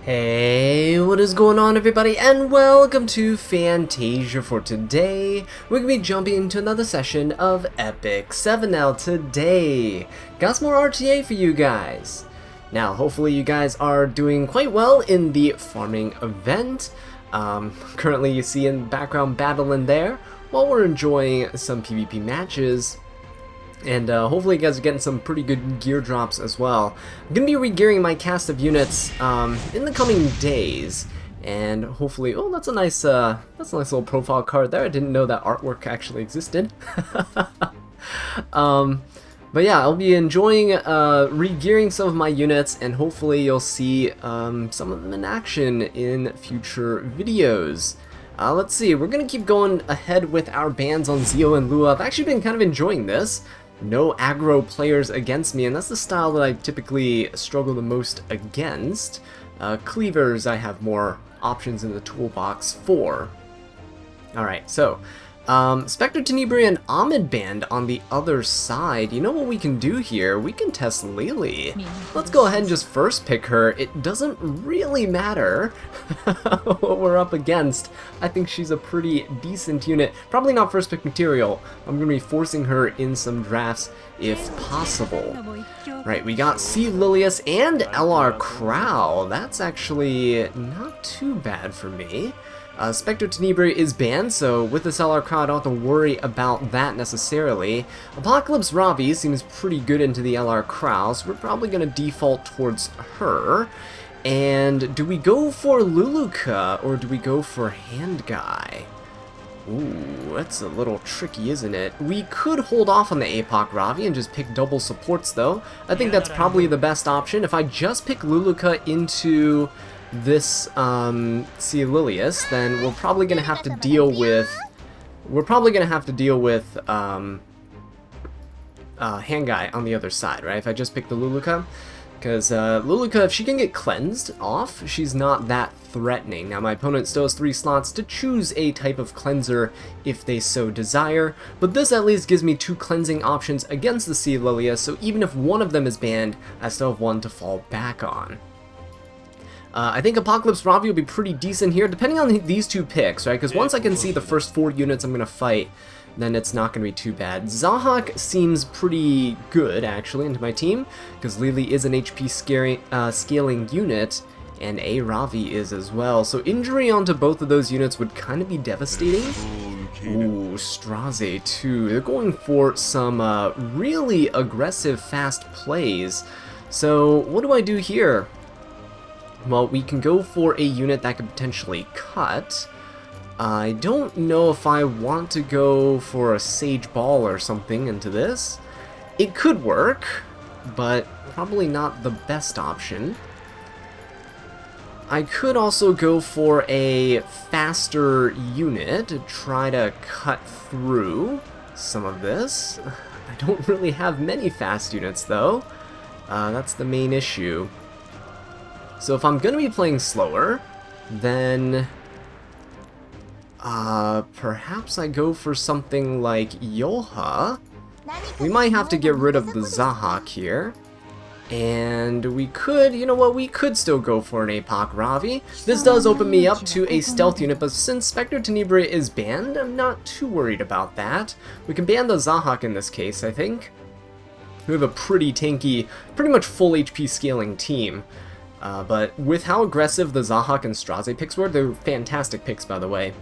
Hey, what is going on everybody, and welcome to Fantasia. For today, we're going to be jumping into another session of Epic 7. Now today, got some more RTA for you guys. Now hopefully you guys are doing quite well in the farming event. Currently you see in the background battling there, while we're enjoying some PvP matches. And hopefully you guys are getting some pretty good gear drops as well. I'm going to be re-gearing my cast of units in the coming days. And hopefully, oh, that's a nice little profile card there. I didn't know that artwork actually existed. But yeah, I'll be enjoying re-gearing some of my units, and hopefully you'll see some of them in action in future videos. Let's see, we're going to keep going ahead with our bans on Zio and Lua. I've actually been kind of enjoying this. No aggro players against me, and that's the style that I typically struggle the most against. Cleavers I have more options in the toolbox for. Alright, so Spectre, Tenebri, and Ahmed Band on the other side. You know what we can do here? We can test Lily. Let's go ahead and just first pick her. It doesn't really matter what we're up against. I think she's a pretty decent unit. Probably not first pick material. I'm going to be forcing her in some drafts if possible. Right, we got C. Lilius and LR Crow. That's actually not too bad for me. Spectre Tenebri is banned, so with this LR Crow I don't have to worry about that necessarily. Apocalypse Ravi seems pretty good into the LR Crow, so we're probably going to default towards her. And do we go for Luluka or do we go for Hand Guy? Ooh, that's a little tricky, isn't it? We could hold off on the APOC Ravi and just pick double supports though. I think that's probably the best option. If I just pick Luluka into this C. Lilius, then we're probably gonna have to deal with Hand Guy on the other side, right? If I just pick the Luluka, because Luluka, if she can get cleansed off, she's not that threatening. Now my opponent still has 3 slots to choose a type of cleanser if they so desire, but this at least gives me 2 cleansing options against the C. Lilius, so even if one of them is banned, I still have one to fall back on. I think Apocalypse Ravi will be pretty decent here, depending on these 2 picks, right? Because once I can see the first 4 units I'm going to fight, then it's not going to be too bad. Zahak seems pretty good, actually, into my team, because Lily is an HP scaling unit, and A. Ravi is as well. So injury onto both of those units would kind of be devastating. Ooh, Straze too. They're going for some really aggressive, fast plays. So what do I do here? Well, we can go for a unit that could potentially cut. I don't know if I want to go for a Sage Ball or something into this. It could work, but probably not the best option. I could also go for a faster unit to try to cut through some of this. I don't really have many fast units though. That's the main issue. So if I'm going to be playing slower, then perhaps I go for something like Yoha. We might have to get rid of the Zahak here. And we could, you know what, we could still go for an APOC Ravi. This does open me up to a stealth unit, but since Spectre Tenebri is banned, I'm not too worried about that. We can ban the Zahak in this case, I think. We have a pretty tanky, pretty much full HP scaling team. But with how aggressive the Zahak and Straze picks were, they're fantastic picks by the way,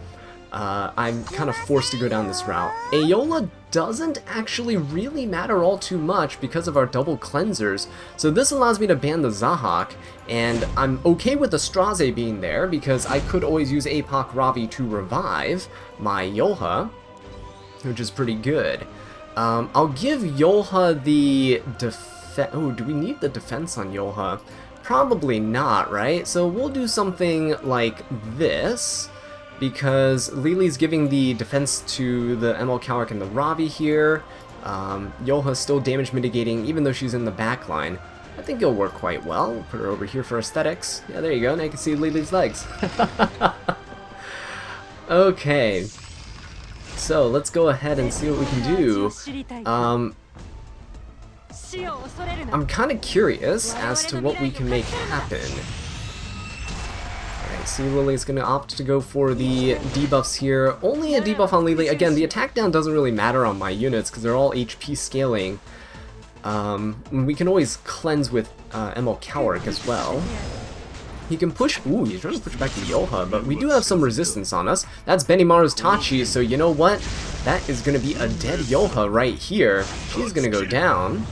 I'm kind of forced to go down this route. Aeola doesn't actually really matter all too much because of our double cleansers, so this allows me to ban the Zahak, and I'm okay with the Straze being there because I could always use APOC Ravi to revive my Yoha, which is pretty good. I'll give Yoha the defense. Oh, do we need the defense on Yoha? Probably not, right? So we'll do something like this, because Lily's giving the defense to the ML Cowrick and the Ravi here. Yoha's still damage mitigating, even though she's in the back line. I think it'll work quite well. We'll put her over here for aesthetics. Yeah, there you go. Now you can see Lily's legs. Okay. So let's go ahead and see what we can do. I'm kind of curious as to what we can make happen. See, Lily's going to opt to go for the debuffs here. Only a debuff on Lily. Again, the attack down doesn't really matter on my units because they're all HP scaling. We can always cleanse with ML Cowric as well. He can push... Ooh, he's trying to push back the Yoha, but we do have some resistance on us. That's Benimaru's Tachi, so you know what? That is going to be a dead Yoha right here. She's going to go down.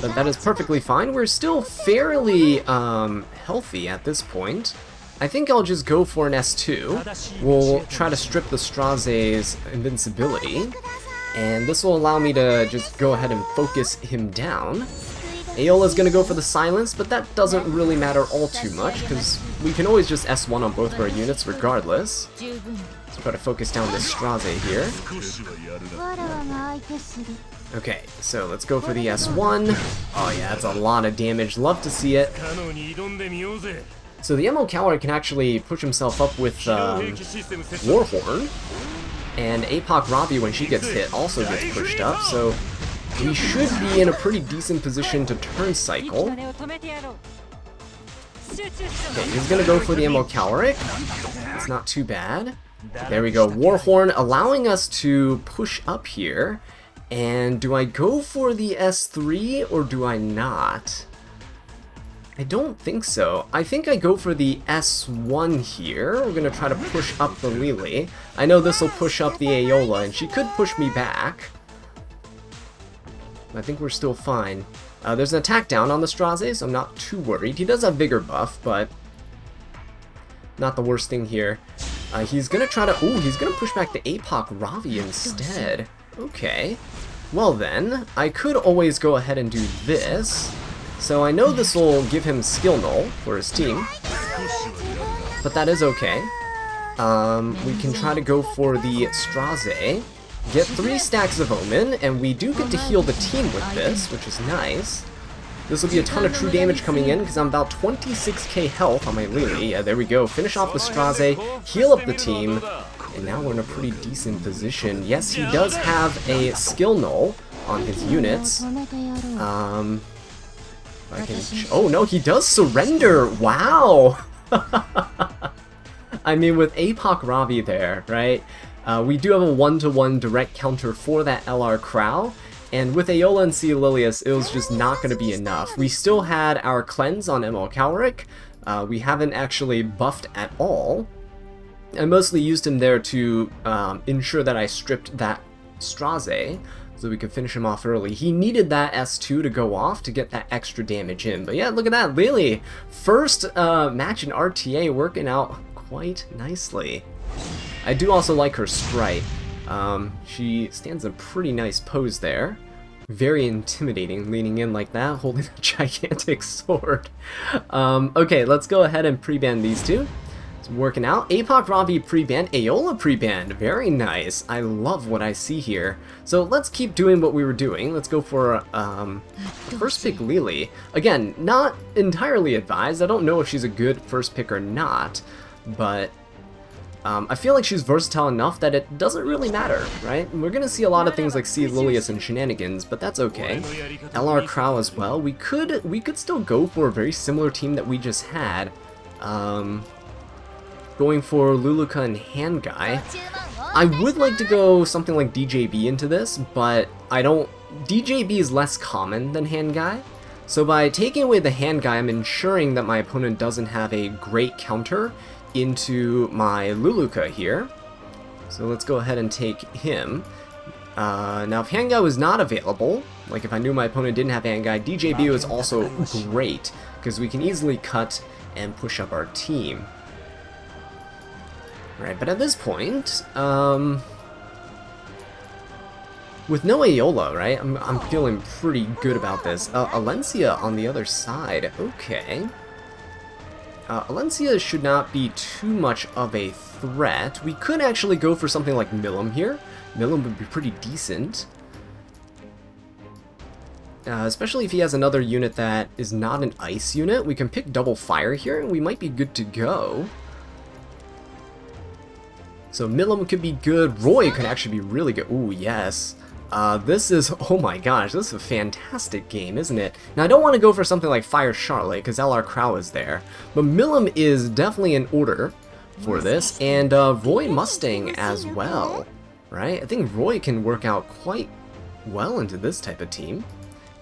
But that is perfectly fine. We're still fairly healthy at this point. I think I'll just go for an S2. We'll try to strip the Straze's invincibility. And this will allow me to just go ahead and focus him down. Aeola's going to go for the silence, but that doesn't really matter all too much, because we can always just S1 on both of our units regardless. Let's try to focus down this Straze here. Okay, so let's go for the S1. Oh yeah, that's a lot of damage. Love to see it. So the ML Coward can actually push himself up with Warhorn. And APOC Ravi, when she gets hit, also gets pushed up, so we should be in a pretty decent position to turn cycle. Okay, he's gonna go for the ML Cowric. It's not too bad. There we go, Warhorn allowing us to push up here. And do I go for the S3 or do I not? I don't think so. I think I go for the S1 here. We're gonna try to push up the Lily. I know this will push up the Aeola, and she could push me back. I think we're still fine. There's an attack down on the Straze, so I'm not too worried. He does have Vigor buff, but not the worst thing here. He's gonna try to... Ooh, he's gonna push back the APOC Ravi instead. Okay. Well then, I could always go ahead and do this. So I know this will give him skill null for his team, but that is okay. We can try to go for the Straze, get 3 stacks of Omen, and we do get to heal the team with this, which is nice. This will be a ton of true damage coming in, because I'm about 26k health on my Lily. Yeah, there we go. Finish off the Straze, heal up the team, and now we're in a pretty decent position. Yes, he does have a skill null on his units. Oh no, he does surrender! Wow! I mean, with APOC Ravi there, right? We do have a 1-to-1 direct counter for that LR Crow, and with Aeola and Ceolilius, it was just not going to be enough. We still had our cleanse on ML Cowric. We haven't actually buffed at all. I mostly used him there to ensure that I stripped that Straze, so we could finish him off early. He needed that S2 to go off to get that extra damage in. But yeah, look at that, Lily! First match in RTA working out quite nicely. I do also like her sprite. She stands in a pretty nice pose there. Very intimidating, leaning in like that, holding a gigantic sword. Okay, let's go ahead and pre-ban these two. Working out. APOC Ravi pre-banned, Aeola pre-banned. Very nice. I love what I see here. So let's keep doing what we were doing. Let's go for first pick Lily. Again, not entirely advised. I don't know if she's a good first pick or not, but I feel like she's versatile enough that it doesn't really matter, right? We're gonna see a lot of things like C. Lilius and shenanigans, but that's okay. LR Crow as well. We could still go for a very similar team that we just had. Going for Luluka and Hand Guy. I would like to go something like DJB into this, but I don't... DJB is less common than Hand Guy, so by taking away the Hand Guy, I'm ensuring that my opponent doesn't have a great counter into my Luluka here. So let's go ahead and take him. Now if Hand Guy was not available, like if I knew my opponent didn't have Hand Guy, DJB was also great, because we can easily cut and push up our team. Right, but at this point, with no Aeola, right, I'm feeling pretty good about this. Alencia on the other side, okay. Alencia should not be too much of a threat. We could actually go for something like Milim here. Milim would be pretty decent. Especially if he has another unit that is not an ice unit. We can pick double fire here, and we might be good to go. So Milim could be good. Roy could actually be really good. Ooh, yes. This is, oh my gosh, this is a fantastic game, isn't it? Now, I don't want to go for something like Fire Charlotte, because LR Crow is there, but Milim is definitely in order for this, and Roy Mustang as well, right? I think Roy can work out quite well into this type of team.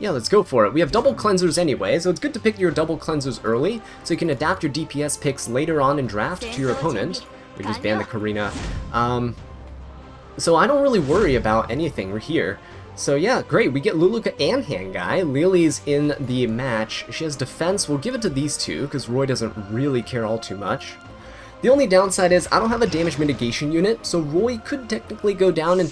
Yeah, let's go for it. We have double cleansers anyway, so it's good to pick your double cleansers early, so you can adapt your DPS picks later on in draft to your opponent. We just banned the Karina. So I don't really worry about anything. We're here. So yeah, great. We get Luluka and Hangai. Lily's in the match. She has defense. We'll give it to these two, because Roy doesn't really care all too much. The only downside is I don't have a damage mitigation unit, so Roy could technically go down in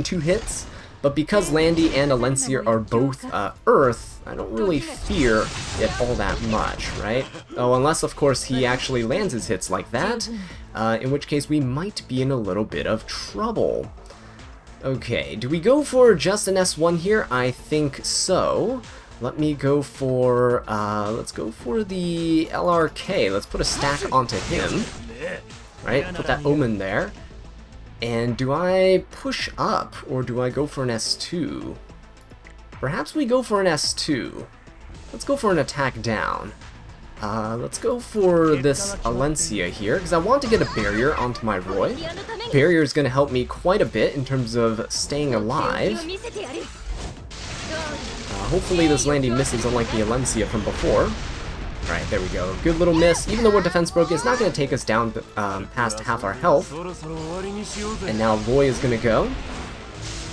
two hits. But because Landy and Alencia are both Earth, I don't really fear it all that much, right? Oh, unless, of course, he actually lands his hits like that, in which case we might be in a little bit of trouble. Okay, do we go for just an S1 here? I think so. Let me go for, let's go for the LRK. Let's put a stack onto him, right? Put that Omen there. And do I push up, or do I go for an S2? Perhaps we go for an S2. Let's go for an attack down. Let's go for this Alencia here, because I want to get a barrier onto my Roy. Barrier is going to help me quite a bit in terms of staying alive. Hopefully this Landy misses unlike the Alencia from before. Alright, there we go. Good little miss. Even though we're defense broken, it's not going to take us down past half our health. And now Roy is going to go.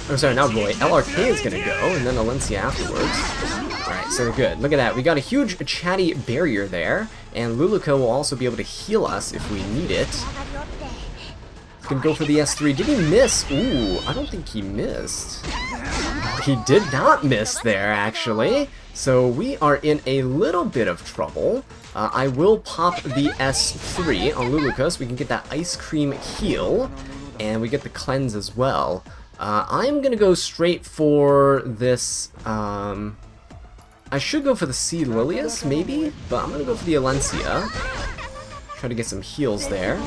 Oh, sorry, not Roy. LRK is going to go, and then Alencia afterwards. Alright, so good. Look at that. We got a huge chatty barrier there, and Luluka will also be able to heal us if we need it. He's going to go for the S3. Did he miss? Ooh, I don't think he missed. He did not miss there, actually. So we are in a little bit of trouble. I will pop the S3 on Luluka so we can get that ice cream heal, and we get the cleanse as well. I'm gonna go straight for this. I should go for the Sea Lilius, maybe, but I'm gonna go for the Alencia. Try to get some heals there.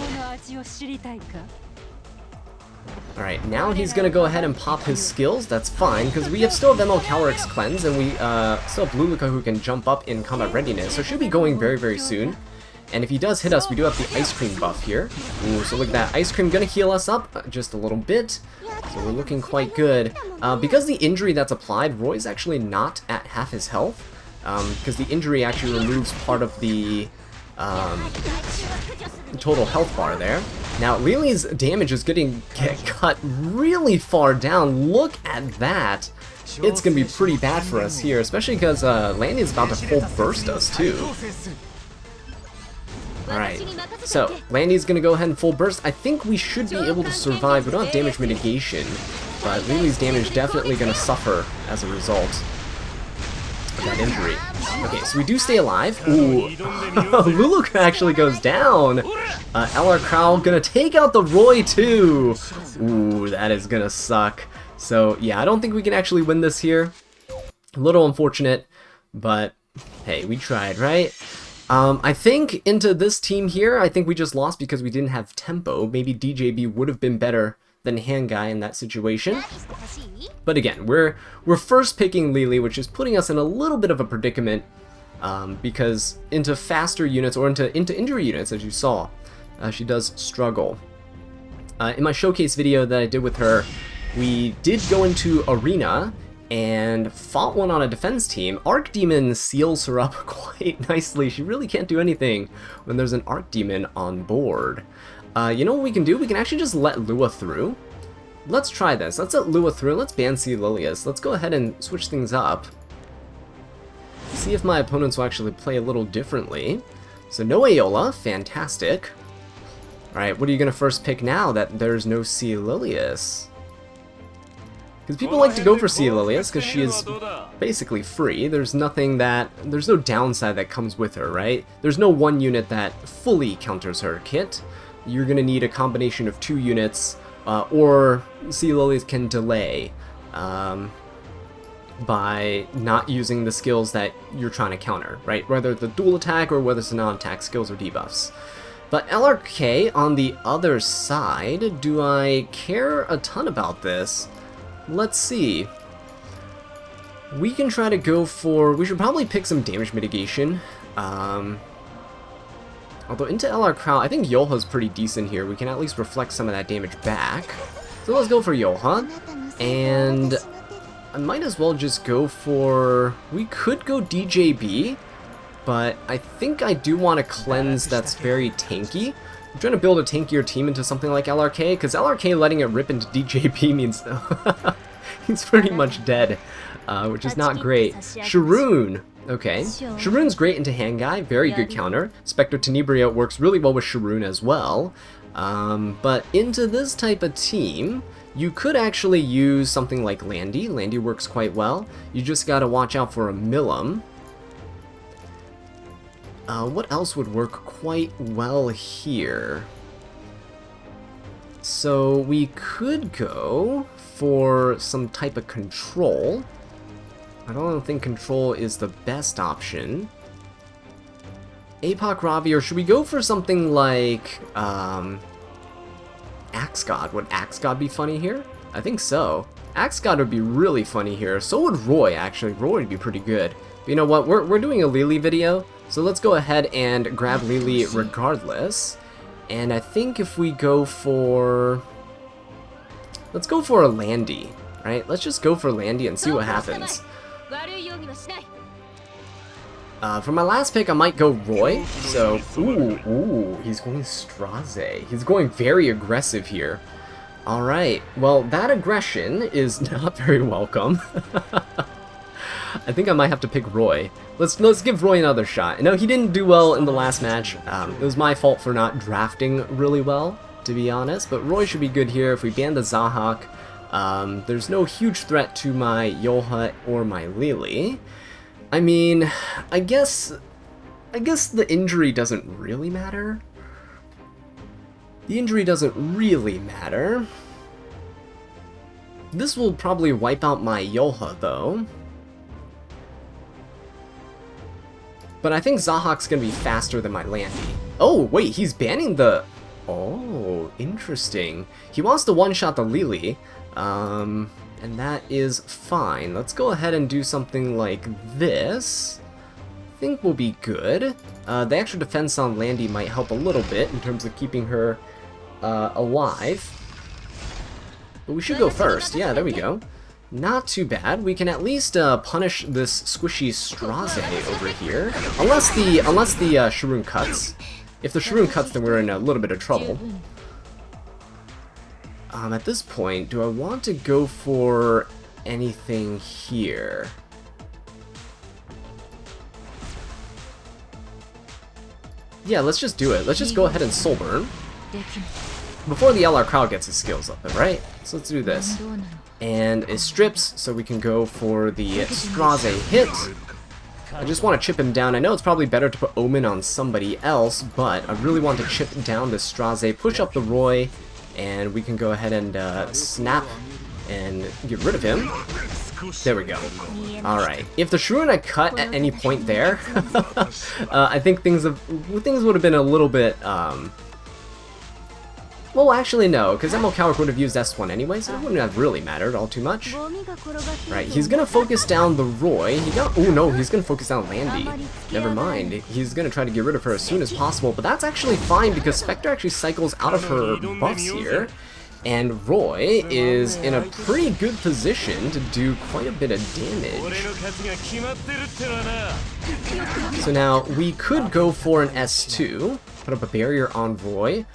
Alright, now he's going to go ahead and pop his skills. That's fine, because we still have ML Calorix Cleanse, and we still have Luluka who can jump up in combat readiness, so should be going very, very soon. And if he does hit us, we do have the Ice Cream buff here. Ooh, so look at that. Ice Cream going to heal us up just a little bit, so we're looking quite good. Because the injury that's applied, Roy's actually not at half his health, because the injury actually removes part of the total health bar there. Now, Lily's damage is getting cut really far down. Look at that. It's going to be pretty bad for us here, especially because Landy is about to full burst us, too. Alright, so Landy's going to go ahead and full burst. I think we should be able to survive. We don't have damage mitigation, but Lily's damage definitely going to suffer as a result of that injury. Okay, so we do stay alive. Ooh, Luluka actually goes down. LR Crow gonna take out the Roy too. Ooh, that is gonna suck. So yeah, I don't think we can actually win this here. A little unfortunate, but hey, we tried, right? I think into this team here, I think we just lost because we didn't have tempo. Maybe DJB would have been better than Hangai in that situation. But again, we're first picking Lily, which is putting us in a little bit of a predicament, because into faster units or into injury units, as you saw, she does struggle. In my showcase video that I did with her, we did go into Arena and fought one on a defense team. Archdemon seals her up quite nicely. She really can't do anything when there's an Archdemon on board. You know what we can do? We can actually just let Lua through. Let's try this. Let's let Lua through. Let's ban Sea Lilius. Let's go ahead and switch things up. See if my opponents will actually play a little differently. So no Aeola. Fantastic. Alright, what are you going to first pick now that there's no Sea Lilius? Because people like to go for Sea Lilius because she is basically free. There's no downside that comes with her, right? There's no one unit that fully counters her kit. You're going to need a combination of 2 units, or Sea Lilius can delay by not using the skills that you're trying to counter, right? Whether the dual attack or whether it's the non-attack skills or debuffs. But LRK on the other side, do I care a ton about this? let's see. We can try to go for... We should probably pick some damage mitigation. Although into LR Crow, I think Yoha's pretty decent here. We can at least reflect some of that damage back. So let's go for Yoha. And I might as well just go for... We could go DJB, but I think I do want a cleanse that's very tanky. I'm trying to build a tankier team into something like LRK, because LRK letting it rip into DJB means he's pretty much dead, which is not great. Sharoon. Okay, Sharoon's great into Hangai, very good counter. Spectre Tenebria works really well with Sharoon as well. But into this type of team, you could actually use something like Landy. Landy works quite well. You just gotta watch out for a Milim. What else would work quite well here? So we could go for some type of control. I don't think control is the best option. Apoc Ravi, or should we go for something like Axe God? Would Axe God be funny here? I think so. Axe God would be really funny here. So would Roy, actually. Roy would be pretty good. But you know what? We're doing a Lily video, so let's go ahead and grab Lily regardless. And I think if we go for... Let's go for a Landy, right? Let's just go for Landy and see what happens. For my last pick, I might go Roy. So, ooh, he's going Straze. He's going very aggressive here. Alright, well, that aggression is not very welcome. I think I might have to pick Roy. Let's give Roy another shot. No, he didn't do well in the last match. It was my fault for not drafting really well, to be honest. But Roy should be good here. If we ban the Zahak, there's no huge threat to my Yoha or my Lily. I mean, I guess the injury doesn't really matter. The injury doesn't really matter. This will probably wipe out my Yoha, though. But I think Zahak's gonna be faster than my Landy. Oh, wait, he's banning the... Oh, interesting. He wants to one-shot the Lily, and that is fine. Let's go ahead and do something like this. I think we'll be good. The extra defense on Landy might help a little bit in terms of keeping her alive. But we should go first. Yeah, there we go. Not too bad. We can at least punish this squishy Straze over here. Unless the Sharoon cuts. If the Sharoon cuts, then we're in a little bit of trouble. At this point, do I want to go for anything here? Yeah, let's just do it. Let's just go ahead and Soul Burn. Before the LR Crowd gets his skills up, right? So let's do this. And it strips, so we can go for the Straze hit. I just want to chip him down. I know it's probably better to put Omen on somebody else, but I really want to chip down this Straze, push up the Roy, and we can go ahead and snap and get rid of him. There we go. Alright. If the Sharoon had cut at any point there, I think things would have been a little bit... Well, actually, no, because Emil Cowrick would have used S1 anyway, so it wouldn't have really mattered all too much. Right, he's gonna focus down the Roy. Oh no, he's gonna focus down Landy. Never mind. He's gonna try to get rid of her as soon as possible, but that's actually fine because Spectre actually cycles out of her buffs here, and Roy is in a pretty good position to do quite a bit of damage. So now, we could go for an S2, put up a barrier on Roy,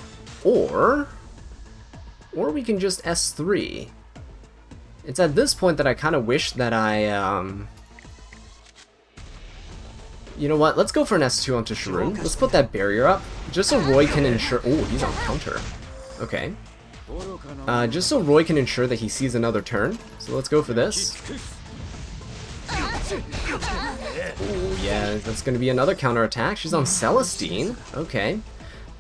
or we can just S3. It's at this point that I kind of wish that I, you know what, let's go for an S2 onto Sharoon. Let's put that barrier up, just so Roy can ensure... Oh, he's on counter. Okay. Just so Roy can ensure that he sees another turn. So let's go for this. Oh, yeah, that's going to be another counter attack. She's on Celestine. Okay.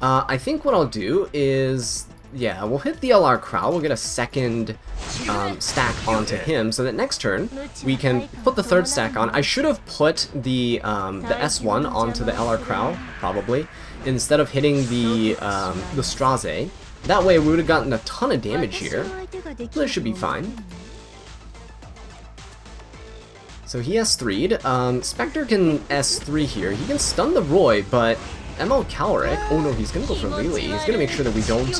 I think what I'll do is, yeah, we'll hit the LR Crow, we'll get a second stack onto him, so that next turn we can put the third stack on. I should have put the S1 onto the LR Crow, probably, instead of hitting the Straze. That way we would have gotten a ton of damage here, so it should be fine. So he S3'd. Spectre can S3 here. He can stun the Roy, but ML Calric... Oh no, he's gonna go for Lily. He's gonna make sure that we don't... He's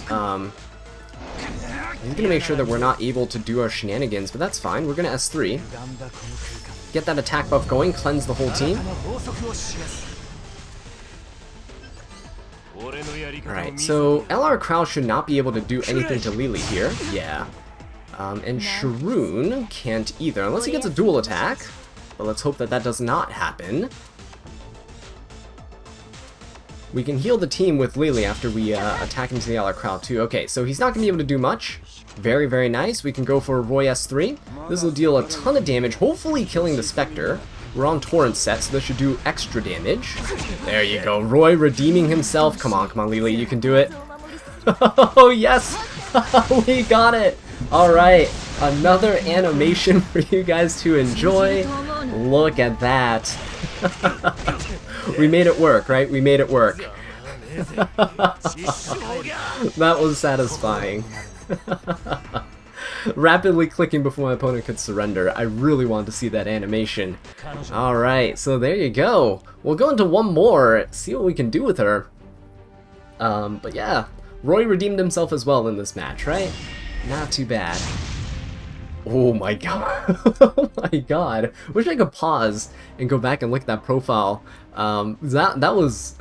gonna make sure that we're not able to do our shenanigans, but that's fine. We're gonna S3. Get that attack buff going, cleanse the whole team. Alright, so LR Crow should not be able to do anything to Lily here. Yeah. And Sharoon can't either, unless he gets a dual attack. But let's hope that that does not happen. We can heal the team with Lily after we attack into the LR Crow too. Okay, so he's not going to be able to do much. Very, very nice. We can go for Roy S3. This will deal a ton of damage, hopefully killing the Spectre. We're on Torrent set, so this should do extra damage. There you go. Roy redeeming himself. Come on, Lily, you can do it. Oh, yes! We got it! Alright, another animation for you guys to enjoy. Look at that. We made it work, right? We made it work. That was satisfying. Rapidly clicking before my opponent could surrender. I really want to see that animation. Alright, so there you go. We'll go into one more, see what we can do with her. But yeah, Roy redeemed himself as well in this match, right? Not too bad. Oh my god. Oh my god. Wish I could pause and go back and look at that profile. That was...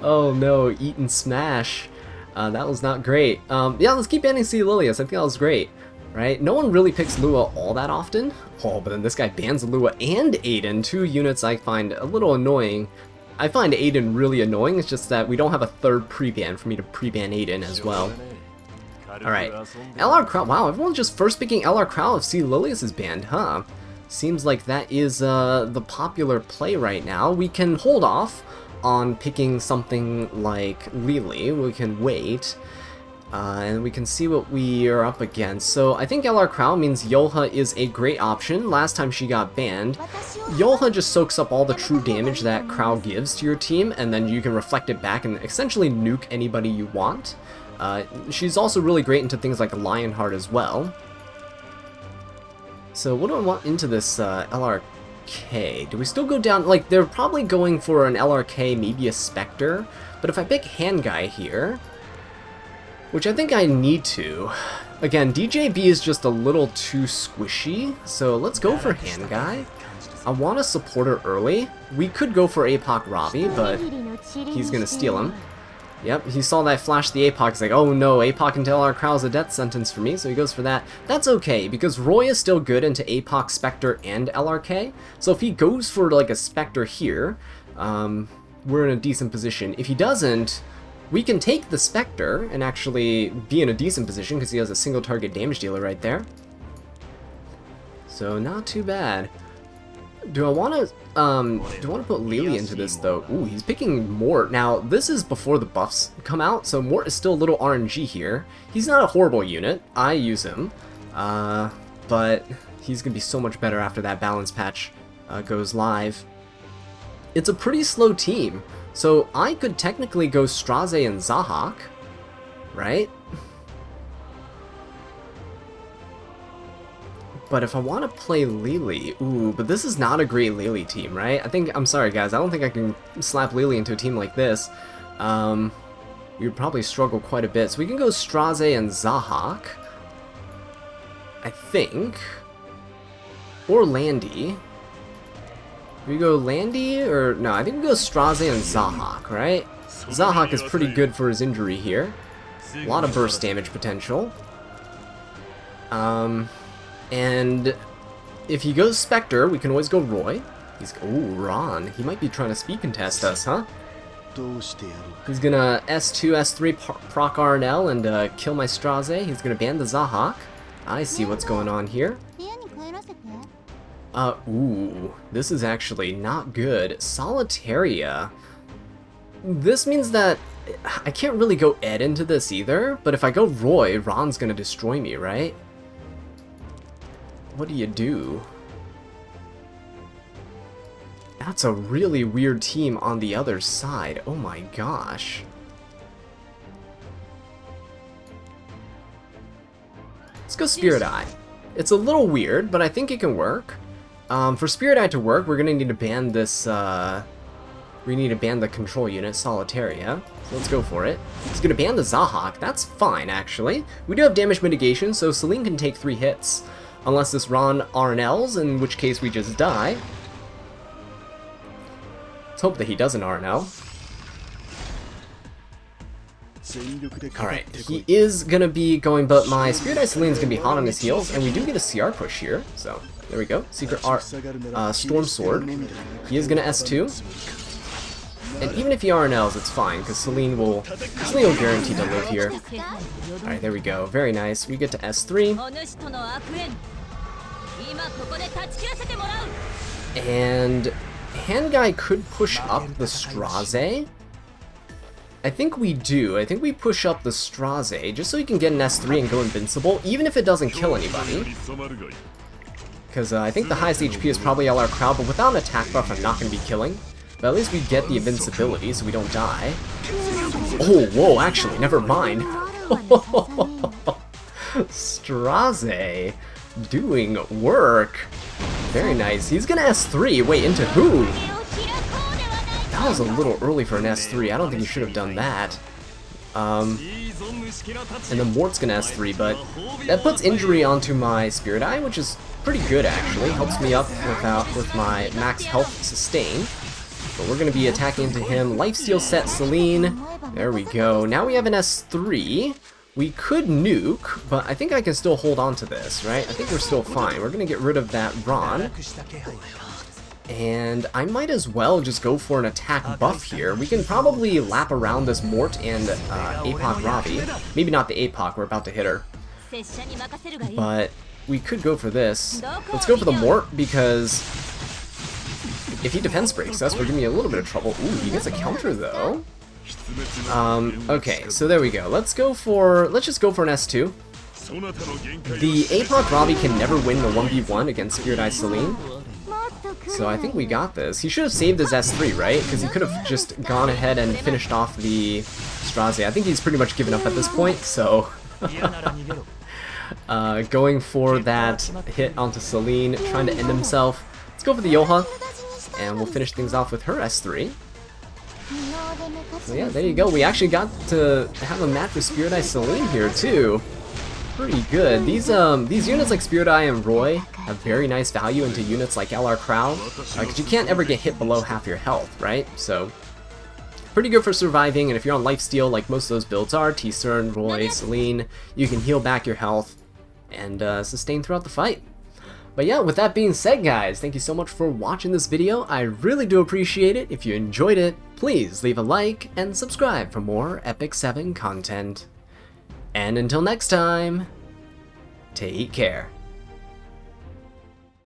Oh no, eat and smash. That was not great. Yeah, let's keep banning C. Lilius. I think that was great, right? No one really picks Lua all that often. Oh, but then this guy bans Lua and Aiden, two units I find a little annoying. I find Aiden really annoying. It's just that we don't have a third pre-ban for me to pre-ban Aiden as well. Alright, LR Crow. Wow, everyone's just first picking LR Crow if C. Lilius is banned, huh? Seems like that is the popular play right now. We can hold off on picking something like Lily. We can wait, and we can see what we are up against. So I think LR Crow means Yoha is a great option. Last time she got banned, Yoha just soaks up all the true damage that Crow gives to your team, and then you can reflect it back and essentially nuke anybody you want. She's also really great into things like Lionheart as well. So what do I want into this LRK? Do we still go down? Like, they're probably going for an LRK, maybe a Spectre. But if I pick Hand Guy here, which I think I need to. Again, DJB is just a little too squishy, so let's go for Hand Guy. I want to support her early. We could go for APOC Ravi, but he's going to steal him. Yep, he saw that flash the APOC, he's like, oh no, APOC into LR Crow is a death sentence for me, so he goes for that. That's okay, because Roy is still good into APOC, Spectre, and LRK, so if he goes for like a Spectre here, we're in a decent position. If he doesn't, we can take the Spectre and actually be in a decent position, because he has a single target damage dealer right there. So not too bad. Do I want to put Lily into this though? Ooh, he's picking Mort. Now, this is before the buffs come out, so Mort is still a little RNG here. He's not a horrible unit. I use him. But he's going to be so much better after that balance patch goes live. It's a pretty slow team, so I could technically go Straze and Zahak, right? But if I want to play Lily, ooh, but this is not a great Lily team, right? I'm sorry guys, I don't think I can slap Lily into a team like this. We would probably struggle quite a bit. So we can go Straze and Zahak, I think. Or Landy. We go Landy, or no, I think we go Straze and Zahak, right? Zahak is pretty good for his injury here. A lot of burst damage potential. And if he goes Spectre, we can always go Roy. Ooh, Ron. He might be trying to speed contest us, huh? He's gonna S2, S3 proc RNL and kill my Straze. He's gonna ban the Zahak. I see what's going on here. Ooh, this is actually not good. Solitaria. This means that I can't really go Ed into this either, but if I go Roy, Ron's gonna destroy me, right? What do you do? That's a really weird team on the other side. Oh my gosh. Let's go Spirit Eye. It's a little weird, but I think it can work. For Spirit Eye to work, we're gonna need to ban this, we need to ban the control unit, Solitaria. So let's go for it. It's gonna ban the Zahhak. That's fine, actually. We do have damage mitigation, so Celine can take 3 hits. Unless this Ron RNLs, in which case we just die. Let's hope that he doesn't RNL. Alright, he is gonna be going, but my Spirit Eye Celine's gonna be hot on his heels, and we do get a CR push here, so there we go. Secret Storm Sword. He is gonna S2. And even if he RNLs, it's fine, because Celine will guarantee to live here. Alright, there we go. Very nice. We get to S3. And Hand Guy could push up the Straze. I think we do. I think we push up the Straze, just so he can get an S3 and go invincible, even if it doesn't kill anybody. Because I think the highest HP is probably LR Crowd, but without an attack buff, I'm not going to be killing. But at least we get the invincibility, so we don't die. Oh, whoa, actually, never mind. Straze doing work. Very nice. He's gonna S3. Wait, into who? That was a little early for an S3. I don't think he should have done that. And then Mort's gonna S3, but that puts injury onto my Spirit Eye, which is pretty good, actually. Helps me up with my max health sustain. But we're going to be attacking into him. Lifesteal set Celine. There we go. Now we have an S3. We could nuke, but I think I can still hold on to this, right? I think we're still fine. We're going to get rid of that Ron. And I might as well just go for an attack buff here. We can probably lap around this Mort and APOC Ravi. Maybe not the APOC, we're about to hit her. But we could go for this. Let's go for the Mort, because if he defense breaks us, we're gonna be a little bit of trouble. Ooh, he gets a counter though. Okay, so there we go. Let's just go for an S2. The APOC Ravi can never win the 1v1 against Spirit Eye Celine. So I think we got this. He should have saved his S3, right? Because he could have just gone ahead and finished off the Straze. I think he's pretty much given up at this point, so going for that hit onto Celine, trying to end himself. Let's go for the Yoha. And we'll finish things off with her S3. So yeah, there you go. We actually got to have a match with Spirit Eye Celine here too. Pretty good. These units like Spirit Eye and Roy have very nice value into units like LR Crowd, because you can't ever get hit below half your health, right? So pretty good for surviving. And if you're on lifesteal, like most of those builds are, T-Cern, Roy, Celine, you can heal back your health and sustain throughout the fight. But yeah, with that being said, guys, thank you so much for watching this video. I really do appreciate it. If you enjoyed it, please leave a like and subscribe for more Epic 7 content. And until next time, take care.